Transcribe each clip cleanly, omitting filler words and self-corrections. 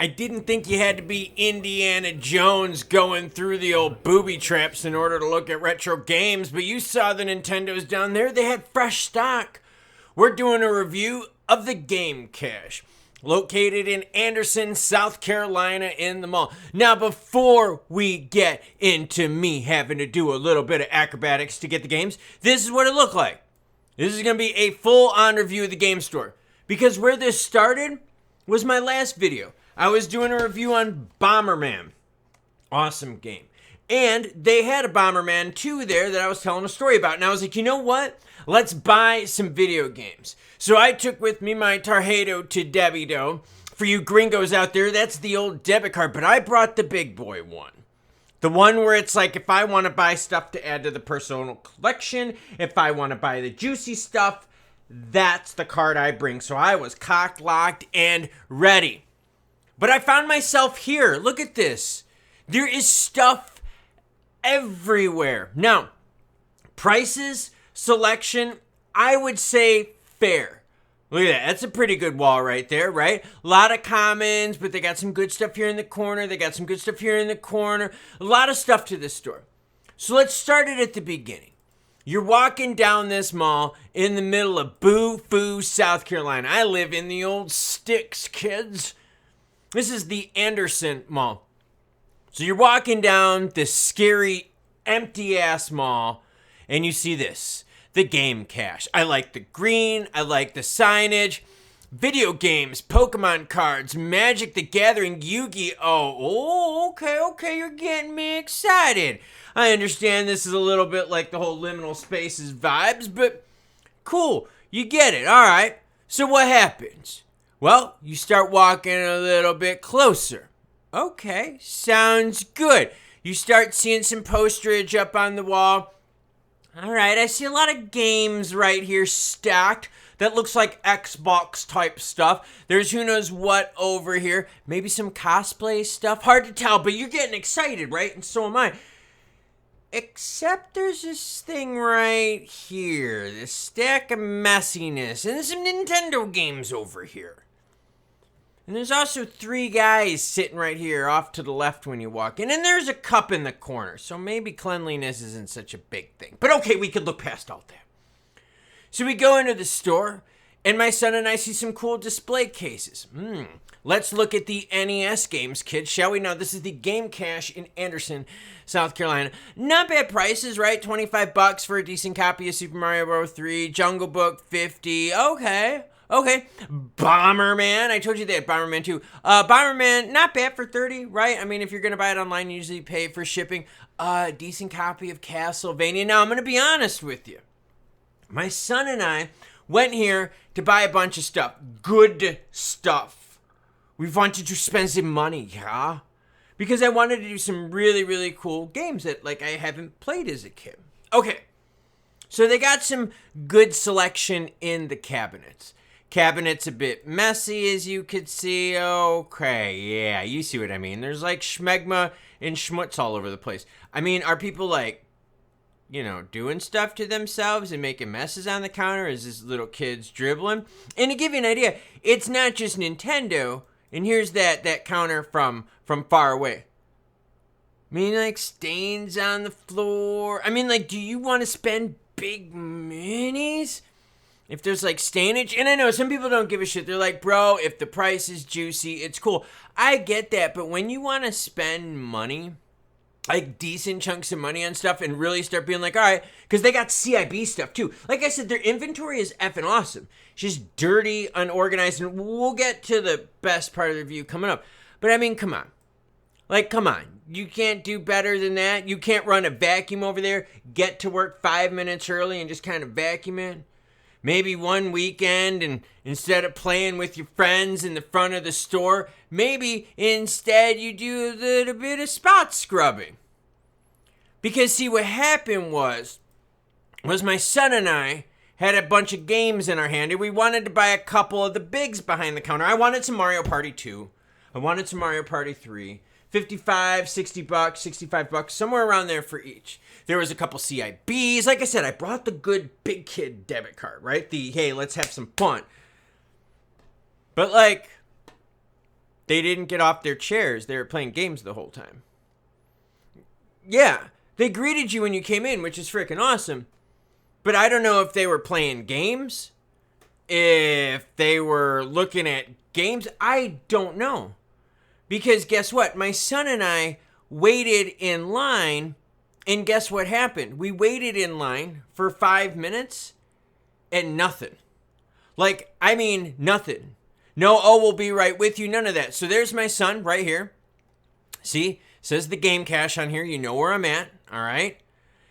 I didn't think you had to be Indiana Jones going through the old booby traps in order to look at retro games, but you saw the Nintendos down there. They had fresh stock. We're doing a review of the Game Cache, located in Anderson, South Carolina in the mall. Now, before we get into me having to do a little bit of acrobatics to get the games, this is what it looked like. This is going to be a full-on review of the game store, because where this started was my last video. I was doing a review on Bomberman. Awesome game. And they had a Bomberman 2 there that I was telling a story about. And I was like, you know what? Let's buy some video games. So I took with me my Tarjeta to Debido. For you gringos out there, that's the old debit card. But I brought the big boy one. The one where it's like, if I want to buy stuff to add to the personal collection, if I want to buy the juicy stuff, that's the card I bring. So I was cocked, locked, and ready. But I found myself here. Look at this. There is stuff everywhere. Now, prices, selection, I would say fair. Look at that. That's a pretty good wall right there, right? A lot of commons, but they got some good stuff here in the corner. They got some good stuff here in the corner. A lot of stuff to this store. So let's start it at the beginning. You're walking down this mall in the middle of Boo-Foo, South Carolina. I live in the old sticks, kids. This is the Anderson Mall. So you're walking down this scary, empty-ass mall, and you see this, the Game Cache. I like the green. I like the signage. Video games, Pokemon cards, Magic the Gathering, Yu-Gi-Oh! Oh, okay, you're getting me excited. I understand this is a little bit like the whole liminal spaces vibes, but cool, you get it, all right. So what happens? Well, you start walking a little bit closer. Okay, sounds good. You start seeing some posterage up on the wall. All right, I see a lot of games right here stacked. That looks like Xbox type stuff. There's who knows what over here. Maybe some cosplay stuff. Hard to tell, but you're getting excited, right? And so am I. Except there's this thing right here. This stack of messiness. And there's some Nintendo games over here. And there's also 3 guys sitting right here off to the left when you walk in. And there's a cup in the corner. So maybe cleanliness isn't such a big thing. But okay, we could look past all that. So we go into the store, and my son and I see some cool display cases. Let's look at the NES games, kids, shall we? Now, this is the Game Cache in Anderson, South Carolina. Not bad prices, right? $25 for a decent copy of Super Mario Bros. 3. Jungle Book, $50. Okay. Bomberman. I told you they had Bomberman 2. Bomberman, not bad for $30, right? I mean, if you're going to buy it online, you usually pay for shipping. Decent copy of Castlevania. Now, I'm going to be honest with you. My son and I went here to buy a bunch of stuff. Good stuff. We wanted to spend some money, yeah? Because I wanted to do some really, really cool games that, like, I haven't played as a kid. Okay. So they got some good selection in the cabinets. Cabinet's a bit messy, as you could see. Okay, yeah, you see what I mean. There's, like, schmegma and schmutz all over the place. I mean, are people, like, you know, doing stuff to themselves and making messes on the counter? Is this little kids dribbling? And to give you an idea, it's not just Nintendo. And here's that counter from far away. I mean, like, stains on the floor. I mean, like, do you want to spend big minis if there's, like, stainage? And I know some people don't give a shit. They're like, bro, if the price is juicy, it's cool. I get that. But when you want to spend money, like decent chunks of money on stuff, and really start being like, all right, because they got CIB stuff too. Like I said, their inventory is effing awesome. It's just dirty, unorganized, and we'll get to the best part of the review coming up. But I mean, come on. Like, come on. You can't do better than that. You can't run a vacuum over there, get to work 5 minutes early and just kind of vacuum it. Maybe one weekend, and instead of playing with your friends in the front of the store, maybe instead you do a little bit of spot scrubbing. Because see, what happened was my son and I had a bunch of games in our hand, and we wanted to buy a couple of the bigs behind the counter. I wanted some Mario Party 2. I wanted some Mario Party 3. $55, $60, $65, somewhere around there for each. There was a couple CIBs. Like I said, I brought the good big kid debit card, right? The, hey, let's have some fun. But like, They didn't get off their chairs. They were playing games the whole time. Yeah, they greeted you when you came in, which is freaking awesome. But I don't know if they were playing games, if they were looking at games. I don't know. Because guess what? My son and I waited in line, and guess what happened? We waited in line for 5 minutes and nothing. Like, I mean, nothing. No, oh, we'll be right with you. None of that. So there's my son right here. See, says the game cache on here. You know where I'm at. All right.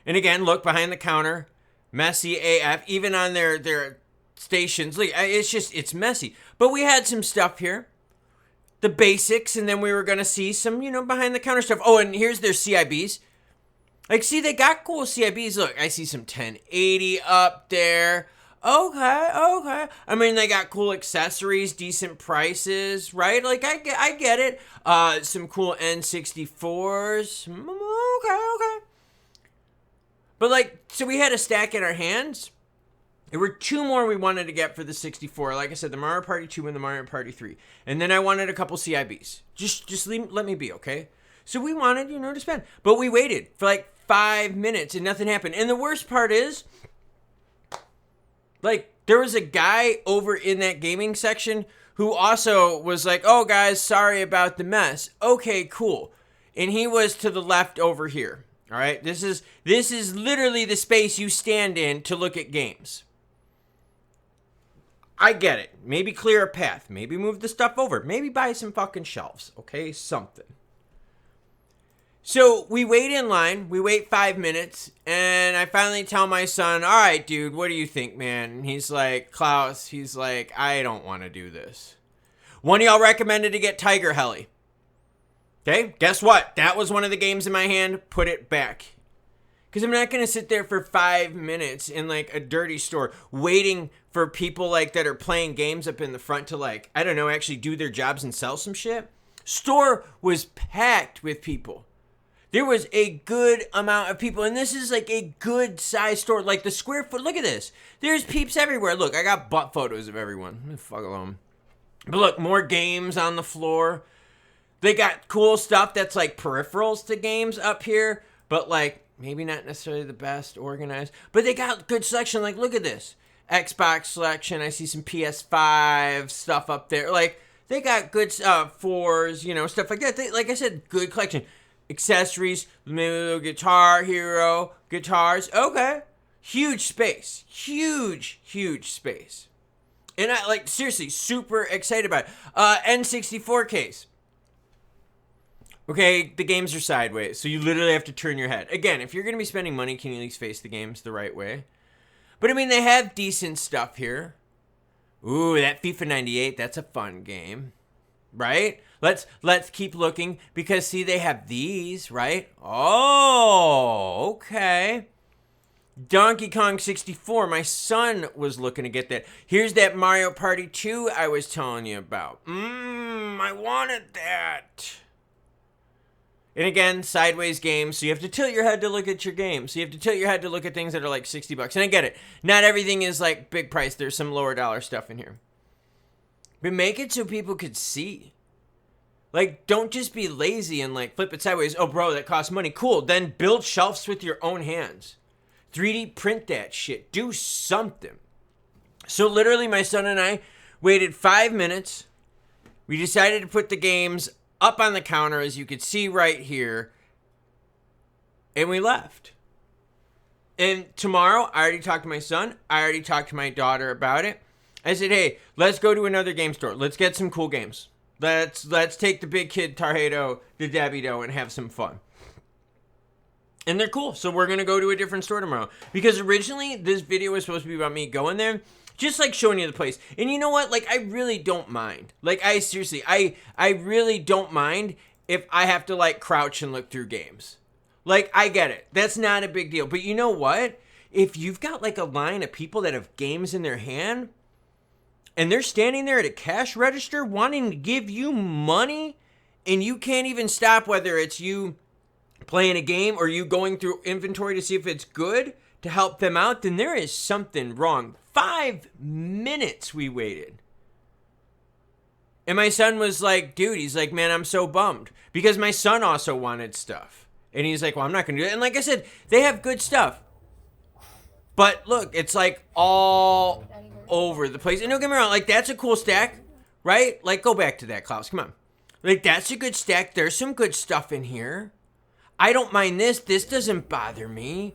And again, look behind the counter. Messy AF. Even on their stations. Look, it's messy. But we had some stuff here. The basics. And then we were going to see some, behind the counter stuff. Oh, and here's their CIBs. Like, see, they got cool CIBs. Look, I see some 1080 up there. Okay. I mean, they got cool accessories, decent prices, right? Like, I get it. Some cool N64s. Okay. But, like, so we had a stack in our hands. There were two more we wanted to get for the 64. Like I said, the Mario Party 2 and the Mario Party 3. And then I wanted a couple CIBs. Just let me be, okay? So we wanted, to spend. But we waited for, like, 5 minutes and nothing happened. And the worst part is, like, there was a guy over in that gaming section who also was like, oh, guys, sorry about the mess. Okay, cool. And he was to the left over here. All right? This is literally the space you stand in to look at games. I get it. Maybe clear a path. Maybe move the stuff over. Maybe buy some fucking shelves. Okay? Something. So we wait in line, we wait 5 minutes, and I finally tell my son, all right, dude, what do you think, man? And he's like, Klaus, I don't want to do this. One of y'all recommended to get Tiger Heli. Okay, guess what? That was one of the games in my hand. Put it back. Because I'm not going to sit there for 5 minutes in, like, a dirty store waiting for people, like, that are playing games up in the front to, like, I don't know, actually do their jobs and sell some shit. Store was packed with people. There was a good amount of people, and this is like a good size store. Like the square foot, look at this. There's peeps everywhere. Look, I got butt photos of everyone. Fuck alone. But look, more games on the floor. They got cool stuff that's like peripherals to games up here, but like maybe not necessarily the best organized. But they got good selection. Like, look at this. Xbox selection. I see some PS5 stuff up there. Like, they got good fours, stuff like that. Like I said, good collection. Accessories, maybe a little Guitar Hero, guitars. Okay. Huge space. Huge space. And I, seriously, super excited about it. N64 case. Okay, the games are sideways, so you literally have to turn your head. Again, if you're going to be spending money, can you at least face the games the right way? But, I mean, they have decent stuff here. Ooh, that FIFA 98, that's a fun game. Right? Let's keep looking because see they have these, right? Oh, okay. Donkey Kong 64. My son was looking to get that. Here's that Mario Party 2 I was telling you about. I wanted that. And again, sideways games, so you have to tilt your head to look at your games. So you have to tilt your head to look at things that are like $60. And I get it. Not everything is like big price. There's some lower dollar stuff in here. But make it so people could see. Like, don't just be lazy and, like, flip it sideways. Oh, bro, that costs money. Cool. Then build shelves with your own hands. 3D print that shit. Do something. So, literally, my son and I waited 5 minutes. We decided to put the games up on the counter, as you could see right here. And we left. And tomorrow, I already talked to my son. I already talked to my daughter about it. I said, hey, let's go to another game store. Let's get some cool games. Let's take the big kid Tarjado, the Dabido, and have some fun. And they're cool. So we're going to go to a different store tomorrow. Because originally, this video was supposed to be about me going there. Just like showing you the place. And you know what? Like, I really don't mind. Like, I really don't mind if I have to, like, crouch and look through games. Like, I get it. That's not a big deal. But you know what? If you've got, like, a line of people that have games in their hand, and they're standing there at a cash register wanting to give you money, and you can't even stop, whether it's you playing a game or you going through inventory to see if it's good to help them out, then there is something wrong. 5 minutes we waited. And my son was like, dude, he's like, man, I'm so bummed. Because my son also wanted stuff. And he's like, well, I'm not going to do it. And like I said, they have good stuff. But look, it's like all over the place. And don't get me wrong, like that's a cool stack, right? Like go back to that, Klaus. Come on. Like that's a good stack. There's some good stuff in here. I don't mind this. This doesn't bother me.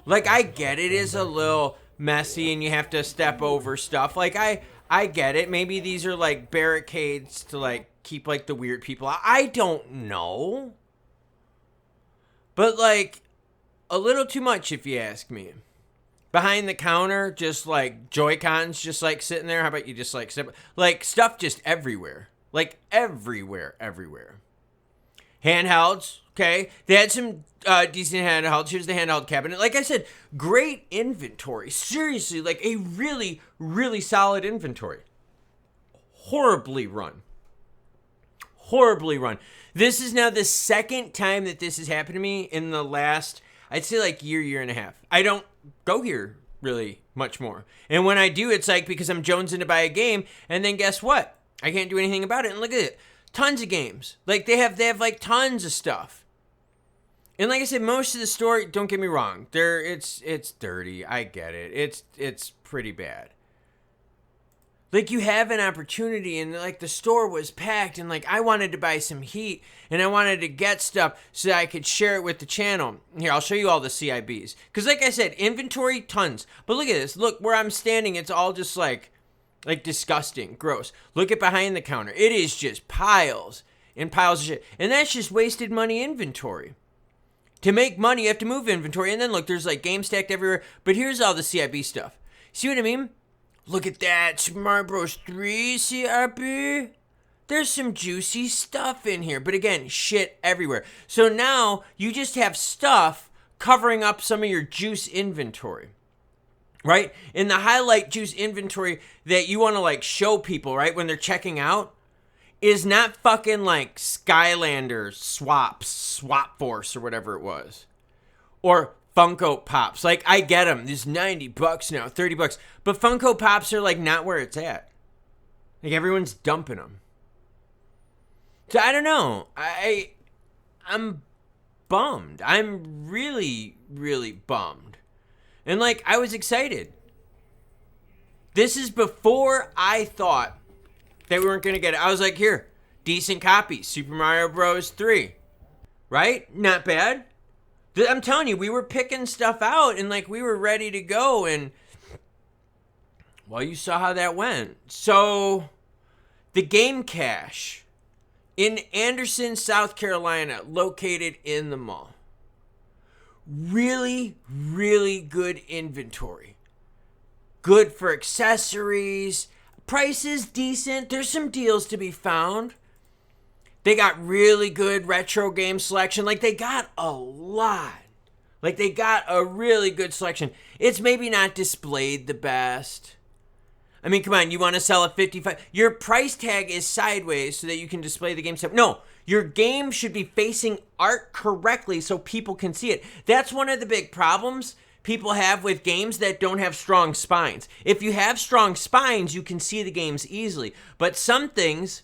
Like I get it is a little messy and you have to step over stuff. Like I get it. Maybe these are like barricades to like keep like the weird people out. I don't know. But like a little too much if you ask me. Behind the counter, just like Joy-Cons just like sitting there. How about you just like sit, like stuff just everywhere. Like everywhere. Handhelds, okay. They had some decent handhelds. Here's the handheld cabinet. Like I said, great inventory. Seriously, like a really, really solid inventory. Horribly run. This is now the second time that this has happened to me in the last, I'd say like year and a half. I don't go here really much more. And when I do, it's like because I'm jonesing to buy a game, and then guess what? I can't do anything about it. And look at it. Tons of games. Like they have like tons of stuff. And like I said, most of the store, don't get me wrong, it's dirty. I get it. It's pretty bad. Like you have an opportunity and like the store was packed and like I wanted to buy some heat and I wanted to get stuff so that I could share it with the channel. Here, I'll show you all the CIBs. Because like I said, inventory, tons. But look at this. Look where I'm standing. It's all just like disgusting, gross. Look at behind the counter. It is just piles and piles of shit. And that's just wasted money inventory. To make money, you have to move inventory. And then look, there's like game stacked everywhere. But here's all the CIB stuff. See what I mean? Look at that, Super Mario Bros. 3 CIB. There's some juicy stuff in here. But again, shit everywhere. So now you just have stuff covering up some of your juice inventory. Right? In the highlight juice inventory that you want to like show people, right, when they're checking out, is not fucking like Skylanders, Swap Force, or whatever it was. Or Funko Pops. Like, I get them. There's $90 now, $30. But Funko Pops are, like, not where it's at. Like, everyone's dumping them. So, I don't know. I'm bummed. I'm really, really bummed. And, like, I was excited. This is before I thought that we weren't going to get it. I was like, here, decent copy. Super Mario Bros. 3. Right? Not bad. I'm telling you, we were picking stuff out and like we were ready to go, and well, you saw how that went. So the game cache in Anderson, South Carolina, located in the mall. Really, really good inventory. Good for accessories. Prices decent. There's some deals to be found. They got really good retro game selection. Like, they got a lot. Like, they got a really good selection. It's maybe not displayed the best. I mean, come on, you want to sell a 55... Your price tag is sideways so that you can display the game stuff. No, your game should be facing art correctly so people can see it. That's one of the big problems people have with games that don't have strong spines. If you have strong spines, you can see the games easily. But some things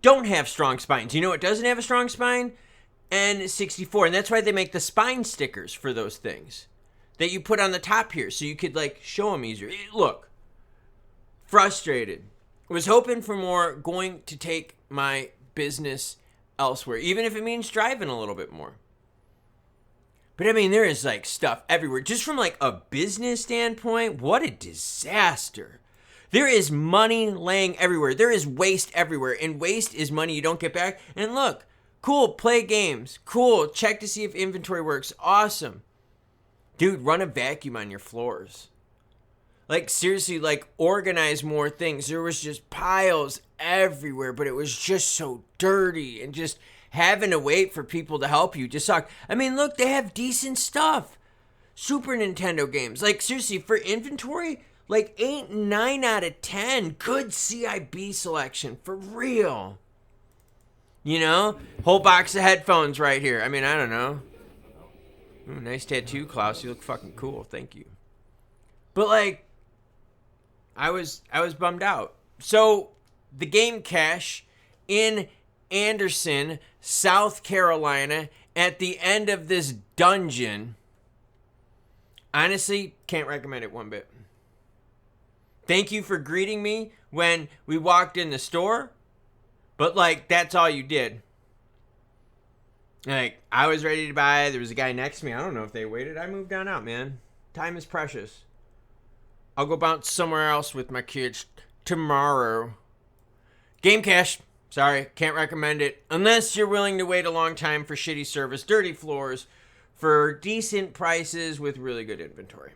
don't have strong spines. You know what doesn't have a strong spine? N64. And that's why they make the spine stickers for those things that you put on the top here so you could like show them easier. Look, frustrated. Was hoping for more, going to take my business elsewhere, even if it means driving a little bit more. But I mean, there is like stuff everywhere. Just from like a business standpoint, what a disaster. There is money laying everywhere. There is waste everywhere. And waste is money you don't get back. And look, cool, play games. Cool, check to see if inventory works. Awesome. Dude, run a vacuum on your floors. Like, seriously, like, organize more things. There was just piles everywhere, but it was just so dirty. And just having to wait for people to help you just sucked. I mean, look, they have decent stuff. Super Nintendo games. Like, seriously, for inventory, like 8, 9 out of 10. Good CIB selection. For real. You know? Whole box of headphones right here. I mean, I don't know. Ooh, nice tattoo, Klaus. You look fucking cool. Thank you. But, like, I was bummed out. So, the game cache in Anderson, South Carolina, at the end of this dungeon. Honestly, can't recommend it one bit. Thank you for greeting me when we walked in the store, but like, that's all you did. Like, I was ready to buy. There was a guy next to me. I don't know if they waited. I moved on out, man. Time is precious. I'll go bounce somewhere else with my kids tomorrow. Game cache. Sorry, can't recommend it. Unless you're willing to wait a long time for shitty service, dirty floors, for decent prices with really good inventory.